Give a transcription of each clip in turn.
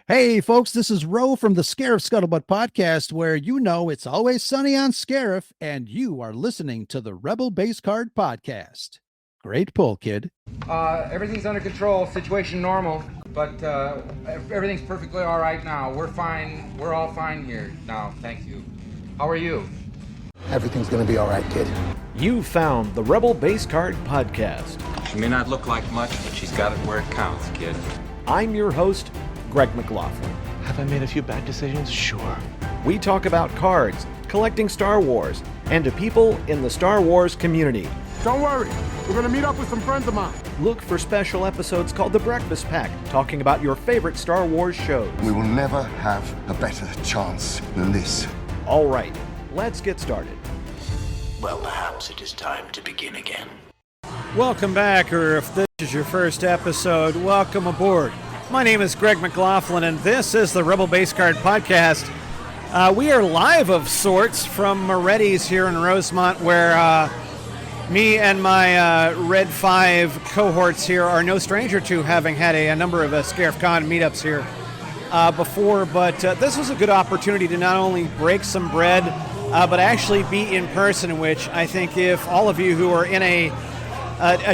Hey, folks, this is Ro from the Scarif Scuttlebutt Podcast, where you know it's always sunny on Scarif, and you are listening to the Rebel Base Card Podcast. Great pull, kid. Everything's under control, situation normal, but everything's perfectly all right now. We're fine. We're all fine here now, thank you. How are you? Everything's gonna be all right, kid. You found the Rebel Base Card Podcast. She may not look like much, but she's got it where it counts, kid. I'm your host, Greg McLaughlin. Have I made a few bad decisions? Sure. We talk about cards, collecting Star Wars, and to people in the Star Wars community. Don't worry, we're gonna meet up with some friends of mine. Look for special episodes called The Breakfast Pack, talking about your favorite Star Wars shows. We will never have a better chance than this. All right, let's get started. Well, perhaps it is time to begin again. Welcome back, or if this is your first episode, welcome aboard. My name is Greg McLaughlin, and this is the Rebel Base Card Podcast. We are live of sorts from Moretti's here in Rosemont, where me and my Red 5 cohorts here are no stranger to having had a number of Scarifcon meetups here before, but this was a good opportunity to not only break some bread, but actually be in person, which I think if all of you who are in a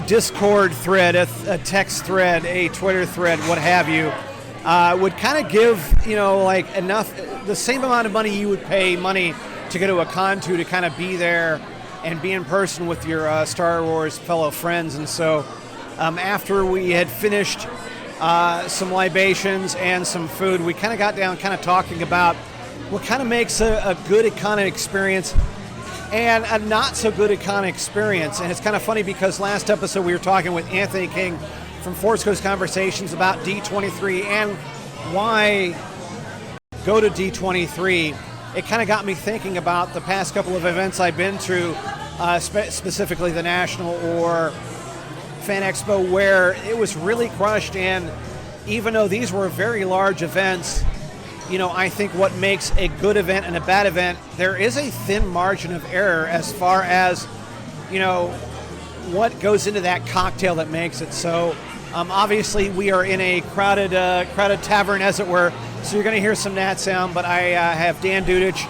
Discord thread, a text thread, a Twitter thread, what have you, would kind of give, like enough, the same amount of money you would pay money to go to a con to kind of be there and be in person with your Star Wars fellow friends. And so after we had finished some libations and some food, we kind of got down kind of talking about what kind of makes a good con experience and a not so good con experience. And it's kind of funny because last episode we were talking with Anthony King from Force Coast Conversations about D23 and why go to D23. It kind of got me thinking about the past couple of events I've been to, specifically the National or Fan Expo, where it was really crushed. And even though these were very large events, I think what makes a good event and a bad event, there is a thin margin of error as far as, what goes into that cocktail that makes it. So obviously we are in a crowded tavern, as it were, so you're going to hear some Nat sound, but I have Dan Dudych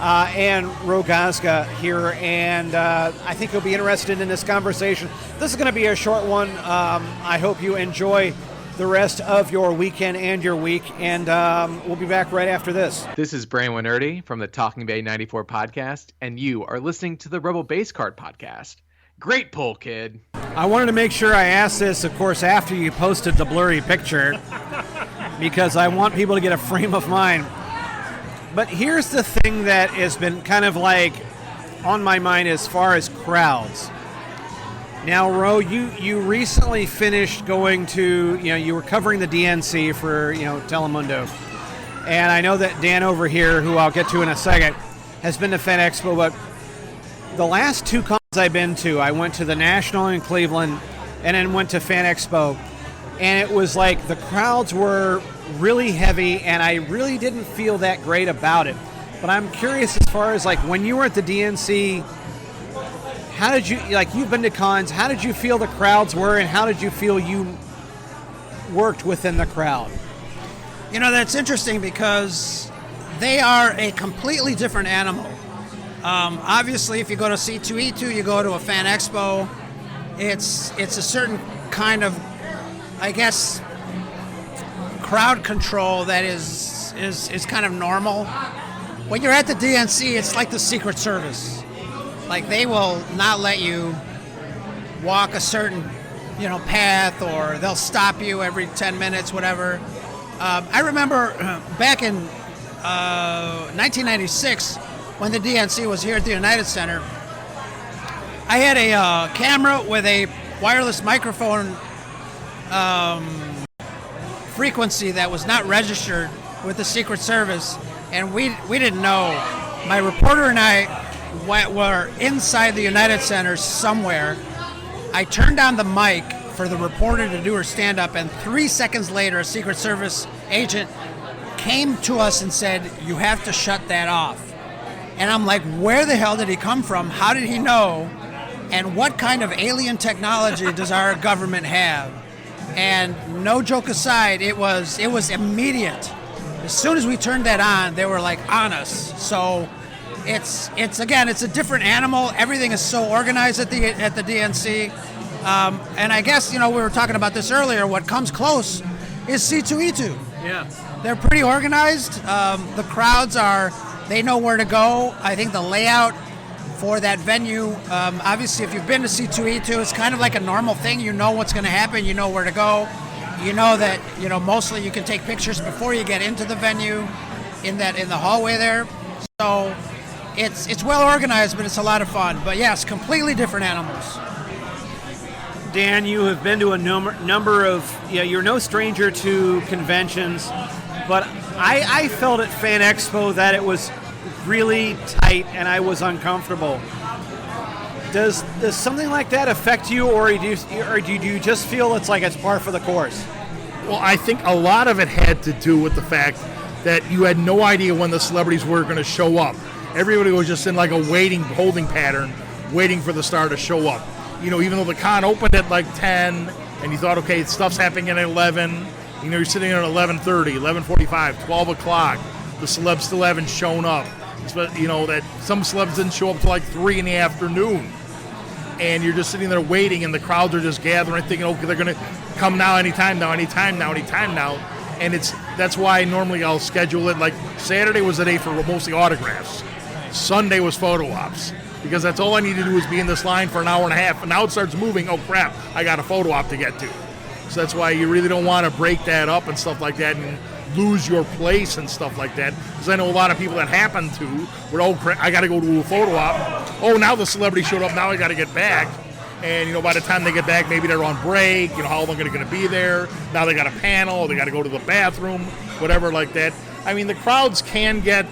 and Ro Gazga here, and I think you'll be interested in this conversation. This is going to be a short one. I hope you enjoy the rest of your weekend and your week, and we'll be back right after this. This is Brandon Winerdy from the Talking Bay 94 podcast, and you are listening to the Rebel Base Card Podcast. Great pull, kid. I wanted to make sure I asked this, of course, after you posted the blurry picture, because I want people to get a frame of mind. But here's the thing that has been kind of like on my mind as far as crowds. Now, Ro, you recently finished going to, you were covering the DNC for, Telemundo. And I know that Dan over here, who I'll get to in a second, has been to Fan Expo, but the last two cons I've been to, I went to the National in Cleveland and then went to Fan Expo. And it was like the crowds were really heavy, and I really didn't feel that great about it. But I'm curious as far as, like, when you were at the DNC, how did you, you've been to cons, how did you feel the crowds were, and how did you feel you worked within the crowd? That's interesting because they are a completely different animal. Obviously, if you go to C2E2, you go to a Fan Expo, it's a certain kind of, I guess, crowd control that is kind of normal. When you're at the DNC, it's like the Secret Service. Like, they will not let you walk a certain, path, or they'll stop you every 10 minutes, whatever. I remember back in 1996, when the DNC was here at the United Center, I had a camera with a wireless microphone frequency that was not registered with the Secret Service, and we didn't know. My reporter and I were inside the United Center somewhere. I turned on the mic for the reporter to do her stand-up, and 3 seconds later, a Secret Service agent came to us and said, "You have to shut that off." And I'm like, where the hell did he come from? How did he know? And what kind of alien technology does our government have? And no joke aside, it was immediate. as soon as we turned that on, they were like on us. So it's a different animal. Everything is so organized at the DNC. And I guess, we were talking about this earlier. What comes close is C2E2. Yeah. They're pretty organized. The crowds they know where to go. I think the layout for that venue, obviously, if you've been to C2E2, it's kind of like a normal thing. You know what's going to happen. You know where to go. You know that, mostly you can take pictures before you get into the venue in the hallway there. So it's well organized, but it's a lot of fun. But yes, completely different animals. Dan, you have been to a number of, you're no stranger to conventions, but I felt at Fan Expo that it was really tight and I was uncomfortable. Does something like that affect you, or do you just feel it's like it's par for the course? Well, I think a lot of it had to do with the fact that you had no idea when the celebrities were going to show up. Everybody was just in like a holding pattern, waiting for the star to show up. Even though the con opened at like 10, and you thought, okay, stuff's happening at 11, you're sitting there at 11:30, 11:45, 12 o'clock. The celebs still haven't shown up. That some celebs didn't show up till like 3 in the afternoon. And you're just sitting there waiting, and the crowds are just gathering, thinking, okay, they're going to come now, anytime now. And that's why normally I'll schedule it. Like Saturday was the day for mostly autographs. Sunday was photo ops, because that's all I need to do is be in this line for an hour and a half. And now it starts moving. Oh, crap, I got a photo op to get to. So that's why you really don't want to break that up and stuff like that and lose your place and stuff like that. Because I know a lot of people that happen to, where, I got to go to a photo op. Oh, now the celebrity showed up. Now I got to get back. And, by the time they get back, maybe they're on break. How long are they going to be there? Now they got a panel. They got to go to the bathroom, whatever like that. I mean, the crowds can get,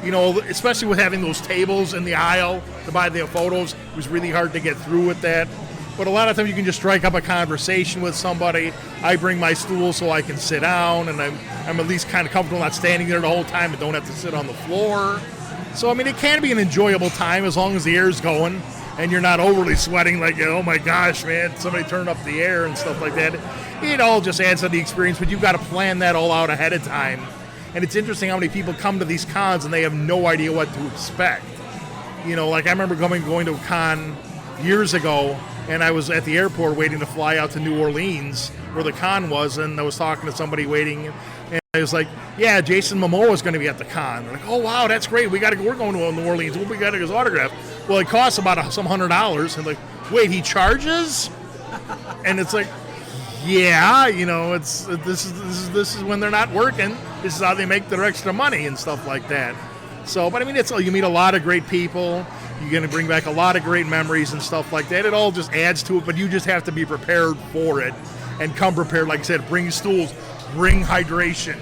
especially with having those tables in the aisle to buy their photos, it was really hard to get through with that. But a lot of times you can just strike up a conversation with somebody. I bring my stool so I can sit down, and I'm at least kind of comfortable not standing there the whole time and don't have to sit on the floor. So, I mean, it can be an enjoyable time as long as the air's going and you're not overly sweating like, oh my gosh, man, somebody turned up the air and stuff like that. It all just adds to the experience, but you've got to plan that all out ahead of time. And it's interesting how many people come to these cons and they have no idea what to expect. Like I remember going to a con years ago, and I was at the airport waiting to fly out to New Orleans where the con was, and I was talking to somebody waiting, and I was like, yeah, Jason Momoa is going to be at the con. They're like, oh wow, that's great, we're going to New Orleans, we got his autograph. Well, it costs about some $100, and like, wait, he charges? And it's like, yeah, this is when they're not working, this is how they make their extra money and stuff like that. So, but I mean, you meet a lot of great people. You're going to bring back a lot of great memories and stuff like that. It all just adds to it, but you just have to be prepared for it and come prepared. Like I said, bring stools, bring hydration,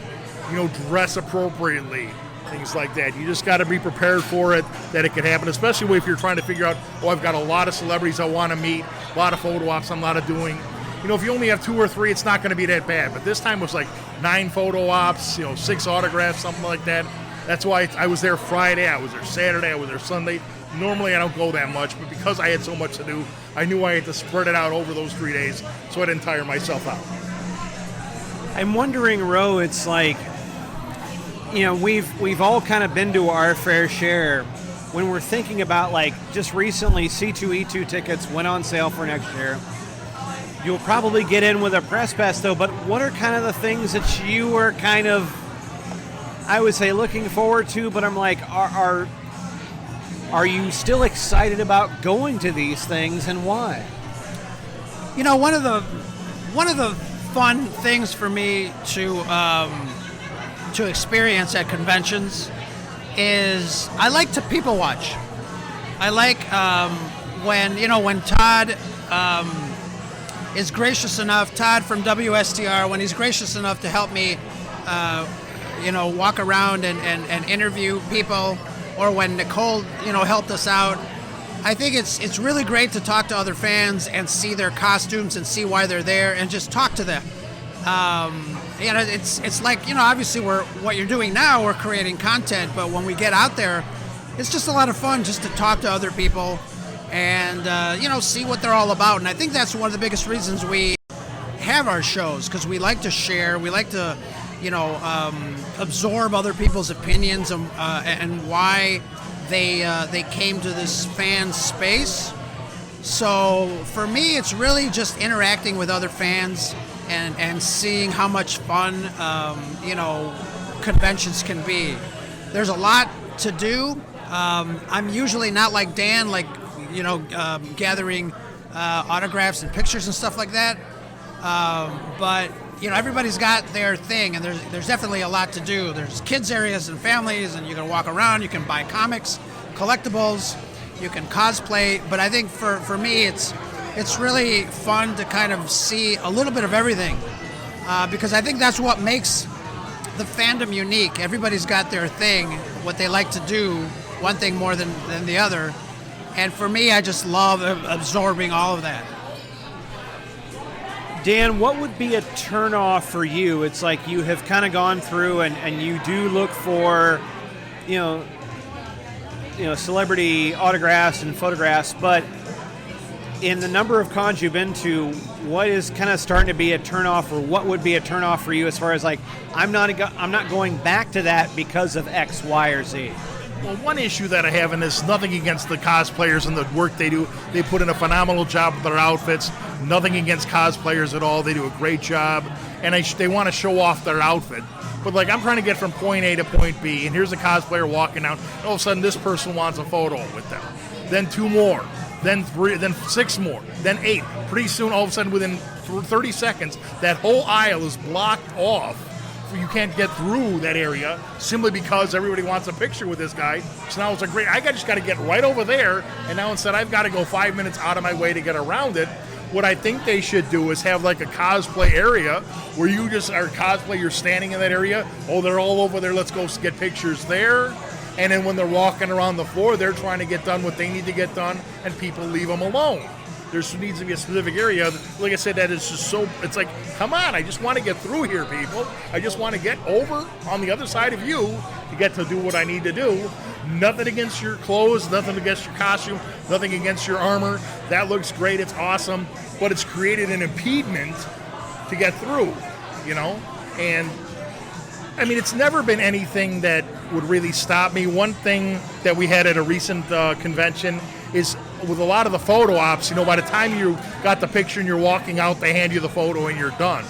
dress appropriately, things like that. You just got to be prepared for it, that it could happen, especially if you're trying to figure out, I've got a lot of celebrities I want to meet, a lot of photo ops I'm not doing. If you only have 2 or 3, it's not going to be that bad. But this time it was like 9 photo ops, 6 autographs, something like that. That's why I was there Friday, I was there Saturday, I was there Sunday. Normally I don't go that much, but because I had so much to do, I knew I had to spread it out over those 3 days so I didn't tire myself out. I'm wondering, Ro, it's like, we've all kind of been to our fair share. When we're thinking about, like, just recently C2E2 tickets went on sale for next year. You'll probably get in with a press pass, though, but what are kind of the things that you are kind of, I would say, looking forward to, but I'm like, are you still excited about going to these things, and why? One of the fun things for me to experience at conventions is I like to people watch. I like when Todd is gracious enough, Todd from WSTR, when he's gracious enough to help me, walk around and interview people, or when Nicole, helped us out. I think it's really great to talk to other fans and see their costumes and see why they're there and just talk to them. It's like, obviously what you're doing now, we're creating content, but when we get out there, it's just a lot of fun just to talk to other people and, see what they're all about. And I think that's one of the biggest reasons we have our shows, because we like to share, we like to, absorb other people's opinions and why they came to this fan space. So for me, it's really just interacting with other fans and seeing how much fun, conventions can be. There's a lot to do. I'm usually not like Dan, gathering autographs and pictures and stuff like that. But everybody's got their thing, and there's definitely a lot to do. There's kids areas and families, and you can walk around. You can buy comics, collectibles. You can cosplay. But I think for me, it's really fun to kind of see a little bit of everything, because I think that's what makes the fandom unique. Everybody's got their thing, what they like to do, one thing more than the other. And for me, I just love absorbing all of that. Dan, what would be a turnoff for you? It's like you have kind of gone through and you do look for, celebrity autographs and photographs, but in the number of cons you've been to, what is kind of starting to be a turnoff, or what would be a turnoff for you as far as like, I'm not going back to that because of X, Y, or Z? Well, one issue that I have, and it's nothing against the cosplayers and the work they do. They put in a phenomenal job with their outfits. Nothing against cosplayers at all. They do a great job, and they want to show off their outfit. But I'm trying to get from point A to point B, and here's a cosplayer walking down. All of a sudden, this person wants a photo with them. Then 2 more. Then 3. Then 6 more. Then 8. Pretty soon, all of a sudden, within 30 seconds, that whole aisle is blocked off. You can't get through that area simply because everybody wants a picture with this guy. So now it's I just got to get right over there, and now instead I've got to go 5 minutes out of my way to get around it. What I think they should do is have a cosplay area where you just are cosplay, you're standing in that area. Oh, they're all over there, let's go get pictures there. And then when they're walking around the floor, they're trying to get done what they need to get done, and people leave them alone. There needs to be a specific area. Like I said, that is just so, it's come on, I just want to get through here, people. I just want to get over on the other side of you to get to do what I need to do. Nothing against your clothes, nothing against your costume, nothing against your armor. That looks great, it's awesome, but it's created an impediment to get through, And, it's never been anything that would really stop me. One thing that we had at a recent convention is with a lot of the photo ops, by the time you got the picture and you're walking out, they hand you the photo and you're done.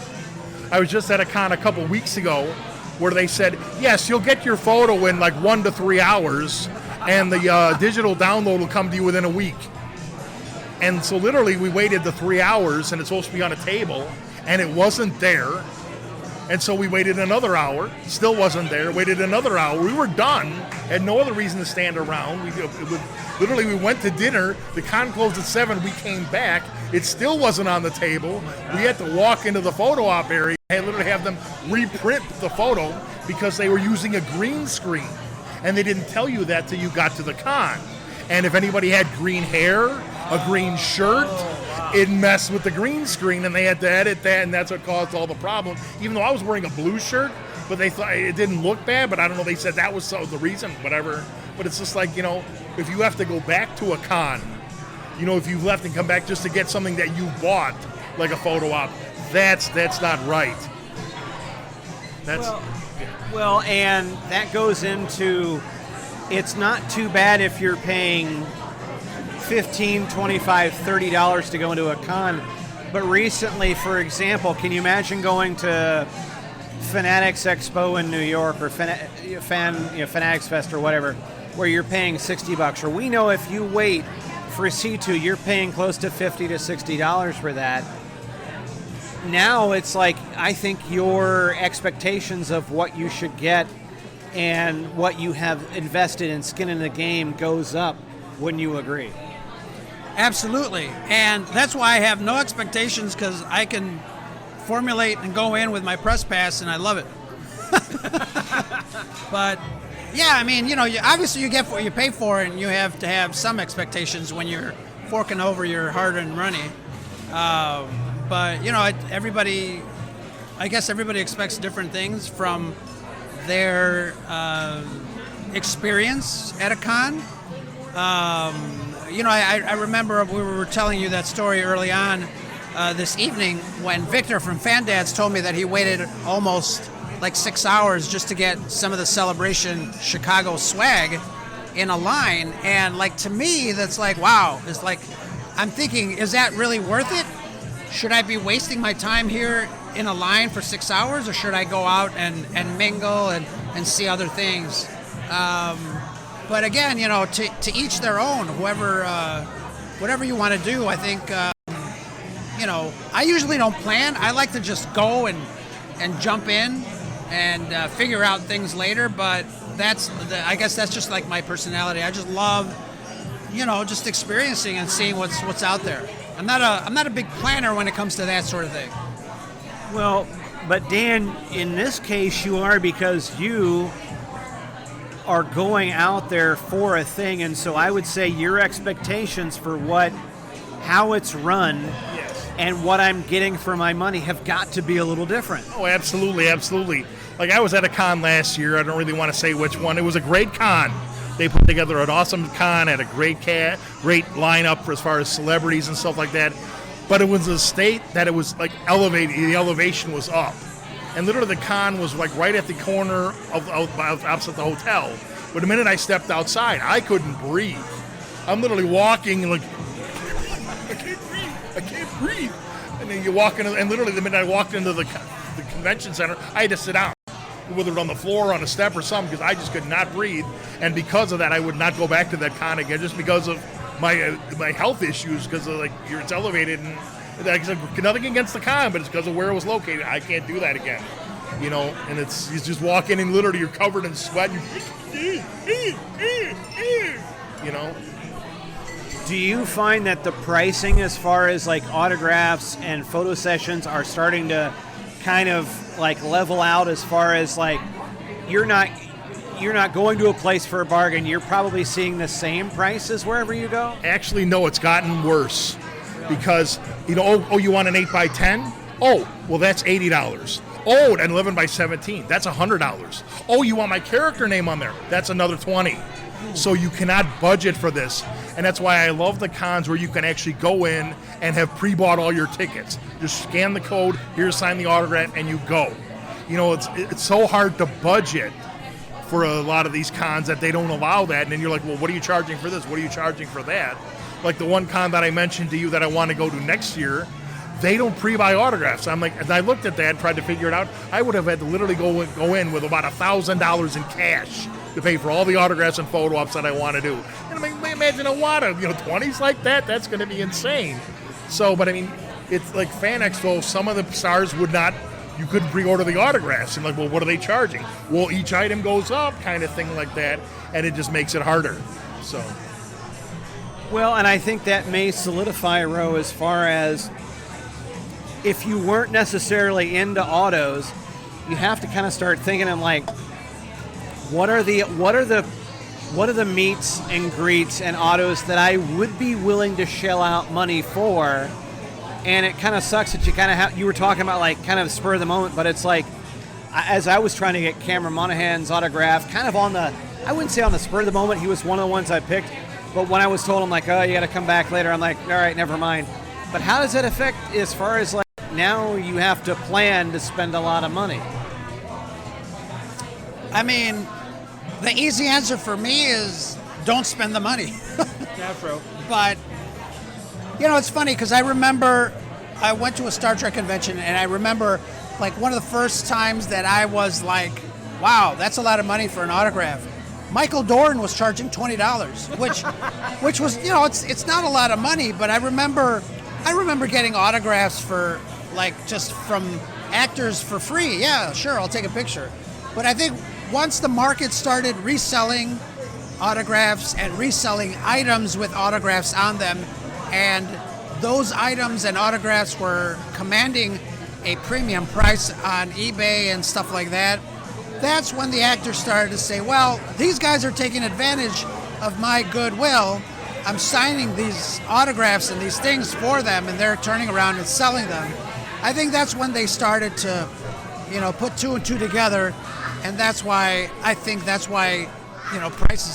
I was just at a con a couple weeks ago where they said, yes, you'll get your photo in 1 to 3 hours, and the digital download will come to you within a week. And so literally we waited the 3 hours, and it's supposed to be on a table, and it wasn't there. And so we waited another hour, still wasn't there, waited another hour. We were done, had no other reason to stand around. We went to dinner, the con closed at 7, we came back, it still wasn't on the table. We had to walk into the photo op area and literally have them reprint the photo because they were using a green screen. And they didn't tell you that till you got to the con. And if anybody had green hair, a green shirt, it messed with the green screen, and they had to edit that, and that's what caused all the problems. Even though I was wearing a blue shirt, but they thought it didn't look bad, but I don't know, they said that was the reason, whatever. But it's just if you have to go back to a con, if you left and come back just to get something that you bought, like a photo op, that's not right. Well, and that goes into, it's not too bad if you're paying $15, $25, $30 to go into a con. But recently, for example, can you imagine going to Fanatics Expo in New York or Fanatics Fest or whatever, where you're paying $60? Or we know if you wait for a C2, you're paying close to $50 to $60 for that. Now it's I think your expectations of what you should get and what you have invested in skin in the game goes up. Wouldn't you agree? Absolutely. And that's why I have no expectations, because I can formulate and go in with my press pass, and I love it. But, yeah, obviously you get what you pay for, and you have to have some expectations when you're forking over your hard-earned money. But, everybody expects different things from their experience at a con. I remember we were telling you that story early on this evening when Victor from Fan Dads told me that he waited almost like 6 hours just to get some of the Celebration Chicago swag in a line. And like, to me, that's like, wow. It's like, I'm thinking, is that really worth it? Should I be wasting my time here in a line for 6 hours, or should I go out and mingle and see other things? But again, you know, to each their own. Whatever you want to do, I think, you know, I usually don't plan. I like to just go and jump in and figure out things later. But I guess that's just like my personality. I just love, you know, just experiencing and seeing what's out there. I'm not a big planner when it comes to that sort of thing. Well, but Dan, in this case, you are, because you are going out there for a thing, and so I would say your expectations for how it's run and what I'm getting for my money have got to be a little different. Oh, absolutely, absolutely. Like, I was at a con last year. I don't really want to say which one. It was a great con. They put together an awesome con, had a great lineup for as far as celebrities and stuff like that. But it was a state that it was like elevated. The elevation was up. And literally the con was like right at the corner of opposite the hotel. But the minute I stepped outside, I couldn't breathe. I'm literally walking and like, I can't breathe. And then you walk in, and literally the minute I walked into the convention center, I had to sit down, whether on the floor or on a step or something, because I just could not breathe. And because of that, I would not go back to that con again, just because of my health issues, because of, like, it's elevated. And like I said, nothing against the con, but it's because of where it was located. I can't do that again, you know. And you just walk in and literally you're covered in sweat. You know. Do you find that the pricing, as far as like autographs and photo sessions, are starting to kind of like level out, as far as like you're not going to a place for a bargain, you're probably seeing the same prices wherever you go? Actually, no, it's gotten worse. Because, you know, you want an 8x10? Oh, well, that's $80. Oh, an 11x17, that's $100. Oh, you want my character name on there? That's another $20. So you cannot budget for this. And that's why I love the cons where you can actually go in and have pre-bought all your tickets. Just scan the code, here's sign the autograph, and you go. You know, it's so hard to budget for a lot of these cons that they don't allow that. And then you're like, well, what are you charging for this? What are you charging for that? Like the one con that I mentioned to you that I want to go to next year, they don't pre-buy autographs. I'm like, as I looked at that and tried to figure it out, I would have had to literally go in with about $1,000 in cash to pay for all the autographs and photo ops that I want to do. And I mean, imagine a lot of, 20s like that. That's going to be insane. So, but I mean, it's like Fan Expo. Some of the stars you couldn't pre-order the autographs. And like, well, what are they charging? Well, each item goes up, kind of thing like that. And it just makes it harder. So. Well, and I think that may solidify, Ro, as far as if you weren't necessarily into autos, you have to kind of start thinking in like, what are the meets and greets and autos that I would be willing to shell out money for? And it kind of sucks that you kind of you were talking about like kind of spur of the moment, but it's like, as I was trying to get Cameron Monaghan's autograph, kind of I wouldn't say on the spur of the moment, he was one of the ones I picked. But when I was told, I'm like, oh, you got to come back later, I'm like, all right, never mind. But how does that affect as far as like now you have to plan to spend a lot of money? I mean, the easy answer for me is don't spend the money. Yeah, bro. But, it's funny because I remember I went to a Star Trek convention and I remember like one of the first times that I was like, wow, that's a lot of money for an autograph. Michael Dorn was charging $20, which was, it's not a lot of money, but I remember getting autographs for like just from actors for free. Yeah, sure, I'll take a picture. But I think once the market started reselling autographs and reselling items with autographs on them, and those items and autographs were commanding a premium price on eBay and stuff like that, that's when the actors started to say, well, these guys are taking advantage of my goodwill. I'm signing these autographs and these things for them, and they're turning around and selling them. I think that's when they started to, put two and two together, and that's why prices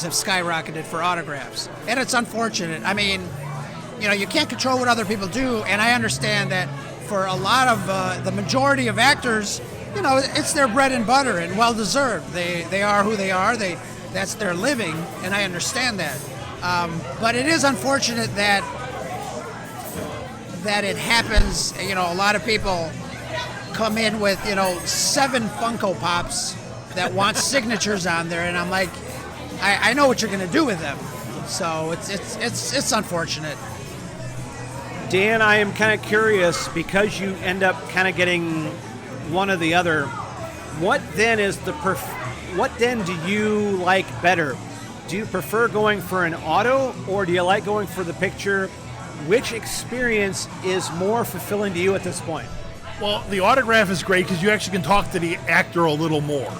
have skyrocketed for autographs. And it's unfortunate. I mean, you can't control what other people do, and I understand that for a lot of the majority of actors, it's their bread and butter and well deserved. They are who they are. That's their living, and I understand that. But it is unfortunate that it happens. A lot of people come in with 7 Funko Pops that want signatures on there, and I'm like, I know what you're going to do with them. So it's unfortunate. Dan, I am kind of curious, because you end up kind of getting one or the other. What then do you like better? Do you prefer going for an auto, or do you like going for the picture? Which experience is more fulfilling to you at this point? Well, the autograph is great because you actually can talk to the actor a little more.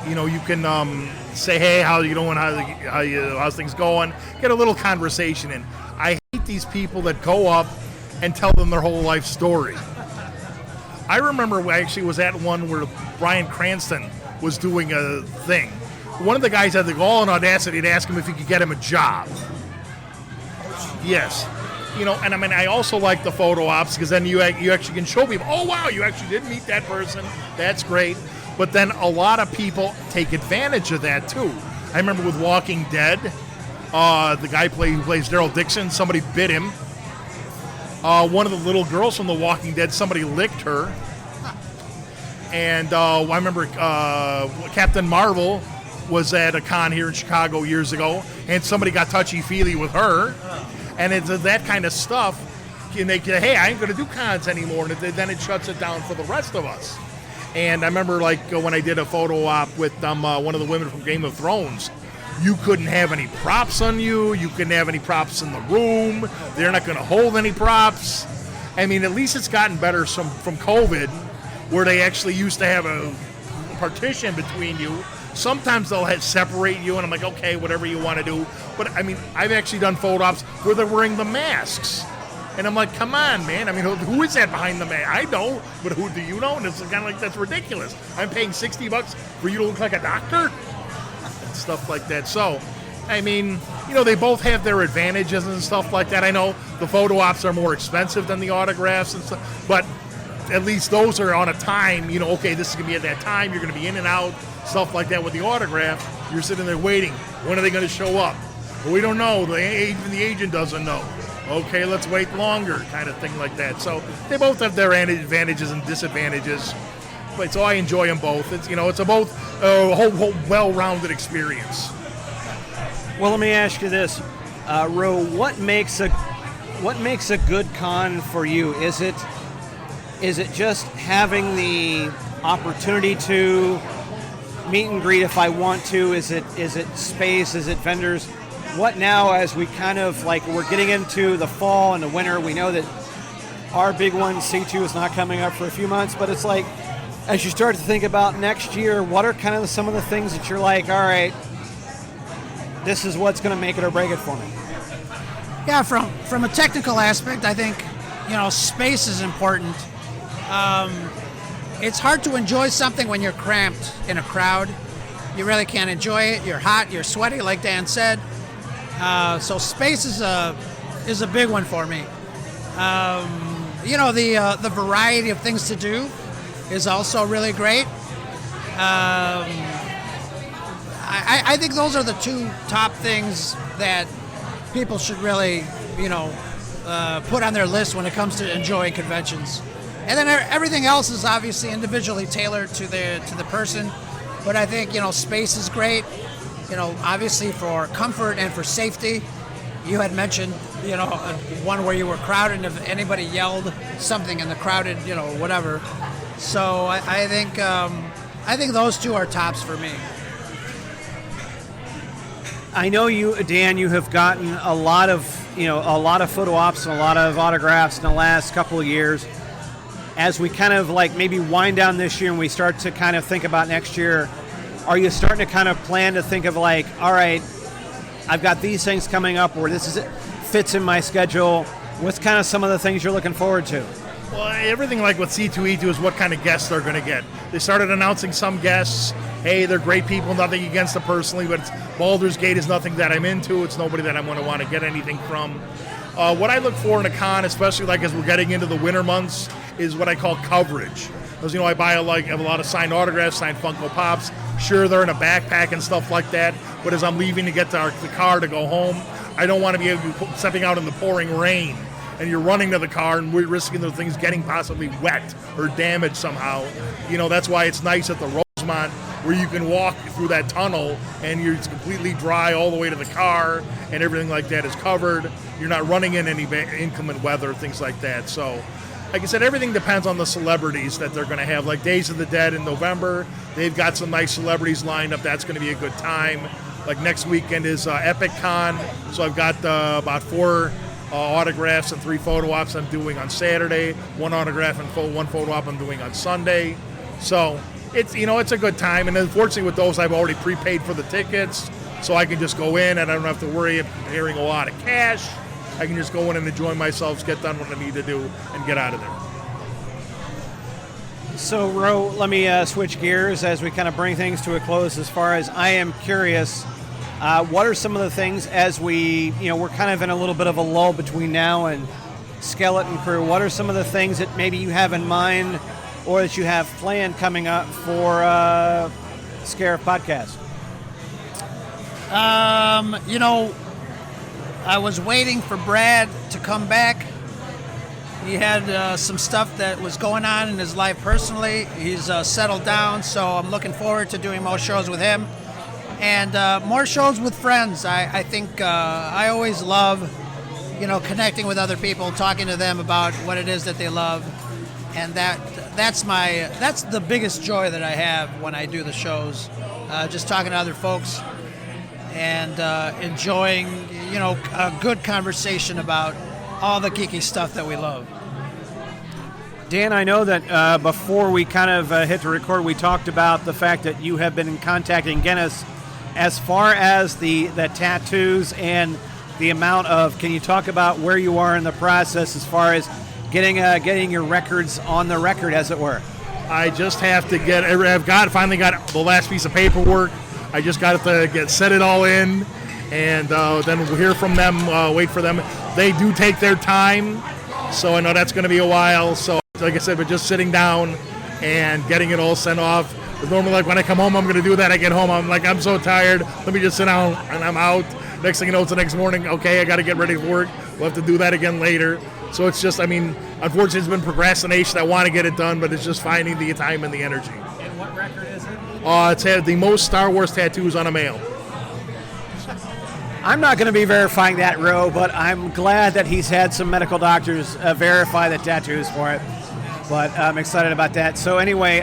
You can say, hey, how you doing? How's things going? Get a little conversation in. I hate these people that go up and tell them their whole life story. I remember I actually was at one where Bryan Cranston was doing a thing. One of the guys had the gall and audacity to ask him if he could get him a job. Yes. And I also like the photo ops because then you actually can show people, oh, wow, you actually did meet that person. That's great. But then a lot of people take advantage of that, too. I remember with Walking Dead, the guy who plays Daryl Dixon, somebody bit him. One of the little girls from The Walking Dead, somebody licked her. And I remember Captain Marvel was at a con here in Chicago years ago, and somebody got touchy-feely with her. And it's that kind of stuff. And they say, hey, I ain't going to do cons anymore. And then it shuts it down for the rest of us. And I remember, when I did a photo op with one of the women from Game of Thrones, you couldn't have any props on you. You couldn't have any props in the room. They're not going to hold any props. I mean, at least it's gotten better from COVID, where they actually used to have a partition between you. Sometimes they'll separate you, and I'm like, okay, whatever you want to do. But, I mean, I've actually done photo ops where they're wearing the masks. And I'm like, come on, man. I mean, who is that behind the mask? I know, but who do you know? And it's kind of like, that's ridiculous. I'm paying $60 for you to look like a doctor? And stuff like that. So, I mean, they both have their advantages and stuff like that. I know the photo ops are more expensive than the autographs and stuff, but at least those are on a time, okay, this is going to be at that time. You're going to be in and out, stuff like that. With the autograph, you're sitting there waiting. When are they going to show up? Well, we don't know. Even the agent doesn't know. Okay, let's wait longer, kind of thing like that. So they both have their advantages and disadvantages. But so I enjoy them both. It's it's a whole well-rounded experience. Well, let me ask you this, Ro. What makes a good con for you? Is it just having the opportunity to meet and greet if I want to? Is it space? Is it vendors? What now, as we kind of we're getting into the fall and the winter? We know that our big one, C2, is not coming up for a few months, but it's as you start to think about next year, what are kind of some of the things that you're like, all right, this is what's going to make it or break it for me? Yeah, from a technical aspect, I think, space is important. It's hard to enjoy something when you're cramped in a crowd. You really can't enjoy it. You're hot, you're sweaty, like Dan said. So space is a big one for me. The variety of things to do is also really great. I think those are the two top things that people should really, put on their list when it comes to enjoying conventions. And then everything else is obviously individually tailored to the person. But I think, space is great. Obviously for comfort and for safety. You had mentioned, one where you were crowded and if anybody yelled something in the crowded, whatever. So I think those two are tops for me. I know you, Dan, you have gotten a lot of photo ops and a lot of autographs in the last couple of years. As we kind of maybe wind down this year and we start to kind of think about next year, are you starting to kind of plan to think of all right, I've got these things coming up where fits in my schedule. What's kind of some of the things you're looking forward to? Well, everything with C2E2 is what kind of guests they're going to get. They started announcing some guests. Hey, they're great people, nothing against them personally, but Baldur's Gate is nothing that I'm into. It's nobody that I'm going to want to get anything from. What I look for in a con, especially as we're getting into the winter months, is what I call coverage. Because, I buy have a lot of signed autographs, signed Funko Pops. Sure, they're in a backpack and stuff like that, but as I'm leaving to get to the car to go home, I don't want to be able to be stepping out in the pouring rain and you're running to the car and we're risking the things getting possibly wet or damaged somehow. That's why it's nice at the Rosemont where you can walk through that tunnel and it's completely dry all the way to the car and everything like that is covered. You're not running in any inclement weather, things like that. So, like I said, everything depends on the celebrities that they're going to have. Like Days of the Dead in November, they've got some nice celebrities lined up. That's going to be a good time. Like next weekend is EpicCon, so I've got about 4 autographs and 3 photo ops I'm doing on Saturday, 1 autograph and 1 photo op I'm doing on Sunday. So it's it's a good time. And unfortunately with those, I've already prepaid for the tickets, so I can just go in and I don't have to worry about carrying a lot of cash. I can just go in and enjoy myself, get done what I need to do, and get out of there. So, Ro, let me switch gears as we kind of bring things to a close. As far as I am curious, what are some of the things as we're kind of in a little bit of a lull between now and Skeleton Crew. What are some of the things that maybe you have in mind or that you have planned coming up for Scarif Podcast? I was waiting for Brad to come back. He had some stuff that was going on in his life personally. He's settled down, so I'm looking forward to doing more shows with him and more shows with friends. I think I always love, connecting with other people, talking to them about what it is that they love, and that's the biggest joy that I have when I do the shows. Just talking to other folks and enjoying, a good conversation about all the geeky stuff that we love. Dan, I know that before we kind of hit the record, we talked about the fact that you have been contacting Guinness as far as the tattoos and the amount of. Can you talk about where you are in the process as far as getting your records on the record, as it were? I just have to finally got the last piece of paperwork. I just got to set it all in, and then we'll hear from them, wait for them. They do take their time, so I know that's going to be a while. So, like I said, but just sitting down and getting it all sent off. Normally, like when I come home, I'm going to do that. I get home, I'm so tired. Let me just sit down, and I'm out. Next thing you know, it's the next morning. Okay, I got to get ready for work. We'll have to do that again later. So it's just, unfortunately, it's been procrastination. I want to get it done, but it's just finding the time and the energy. And what record is it? It's had the most Star Wars tattoos on a male. I'm not going to be verifying that, Ro, but I'm glad that he's had some medical doctors verify the tattoos for it. But I'm excited about that. So anyway,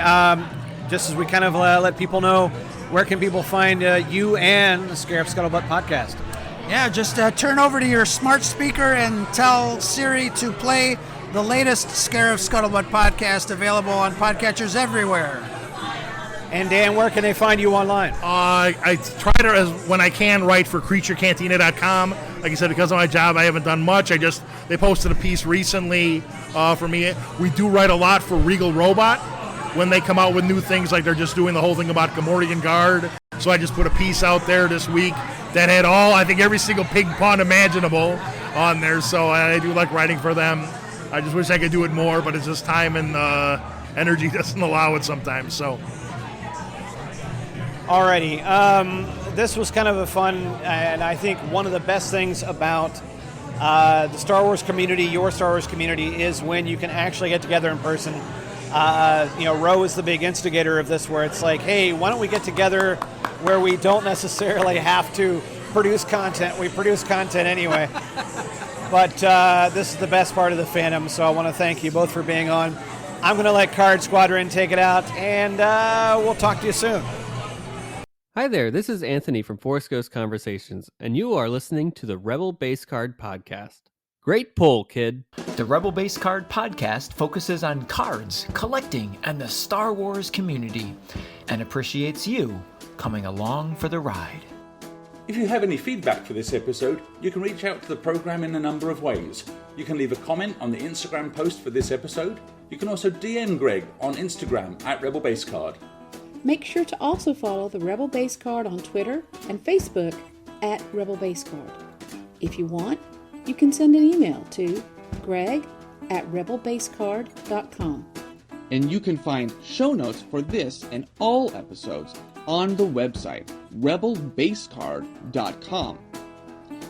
just as we kind of let people know, where can people find you and the Scarif Scuttlebutt Podcast? Yeah, just turn over to your smart speaker and tell Siri to play the latest Scarif Scuttlebutt Podcast, available on podcatchers everywhere. And Dan, where can they find you online? I try to, when I can, write for CreatureCantina.com. Like I said, because of my job, I haven't done much. They posted a piece recently for me. We do write a lot for Regal Robot when they come out with new things, like they're just doing the whole thing about Gamorrean Guard. So I just put a piece out there this week that had every single pig pun imaginable on there. So I do like writing for them. I just wish I could do it more, but it's just time and energy doesn't allow it sometimes. So. Alrighty, this was kind of a fun, and I think one of the best things about the Star Wars community, your Star Wars community, is when you can actually get together in person. Ro is the big instigator of this, where it's like, hey, why don't we get together where we don't necessarily have to produce content. We produce content anyway. But this is the best part of the fandom, so I want to thank you both for being on. I'm going to let Card Squadron take it out, and we'll talk to you soon. Hi there, this is Anthony from Force Ghost Conversations, and you are listening to the Rebel Base Card Podcast. Great pull, kid. The Rebel Base Card Podcast focuses on cards, collecting, and the Star Wars community, and appreciates you coming along for the ride. If you have any feedback for this episode, you can reach out to the program in a number of ways. You can leave a comment on the Instagram post for this episode. You can also DM Greg on Instagram at Rebel Base Card. Make sure to also follow the Rebel Base Card on Twitter and Facebook at Rebel Base Card. If you want, you can send an email to greg@rebelbasecard.com. And you can find show notes for this and all episodes on the website, rebelbasecard.com.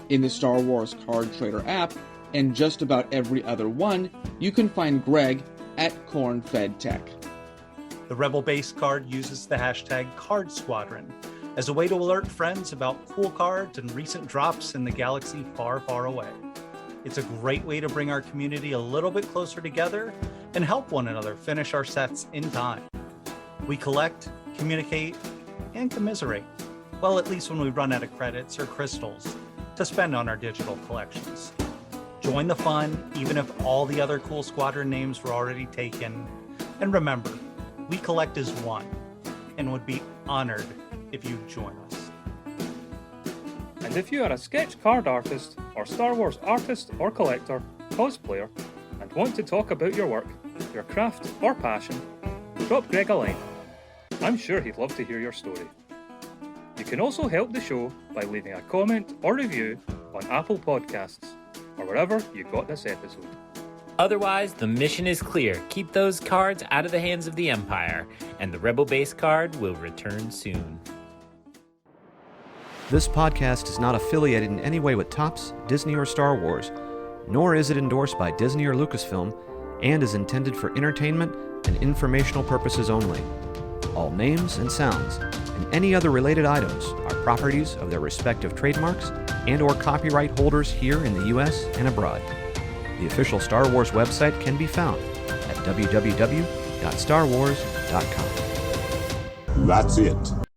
In the Star Wars Card Trader app, and just about every other one, you can find Greg at CornFedTech. The Rebel Base Card uses the hashtag Card Squadron as a way to alert friends about cool cards and recent drops in the galaxy far, far away. It's a great way to bring our community a little bit closer together and help one another finish our sets in time. We collect, communicate, and commiserate. Well, at least when we run out of credits or crystals to spend on our digital collections. Join the fun, even if all the other cool squadron names were already taken. And remember, we collect as one, and would be honored if you join us. And if you are a sketch card artist, or Star Wars artist or collector, cosplayer, and want to talk about your work, your craft or passion, drop Greg a line. I'm sure he'd love to hear your story. You can also help the show by leaving a comment or review on Apple Podcasts, or wherever you got this episode. Otherwise, the mission is clear. Keep those cards out of the hands of the Empire, and the Rebel Base Card will return soon. This podcast is not affiliated in any way with Topps, Disney, or Star Wars, nor is it endorsed by Disney or Lucasfilm, and is intended for entertainment and informational purposes only. All names and sounds, and any other related items are properties of their respective trademarks and/or copyright holders here in the U.S. and abroad. The official Star Wars website can be found at www.starwars.com. That's it.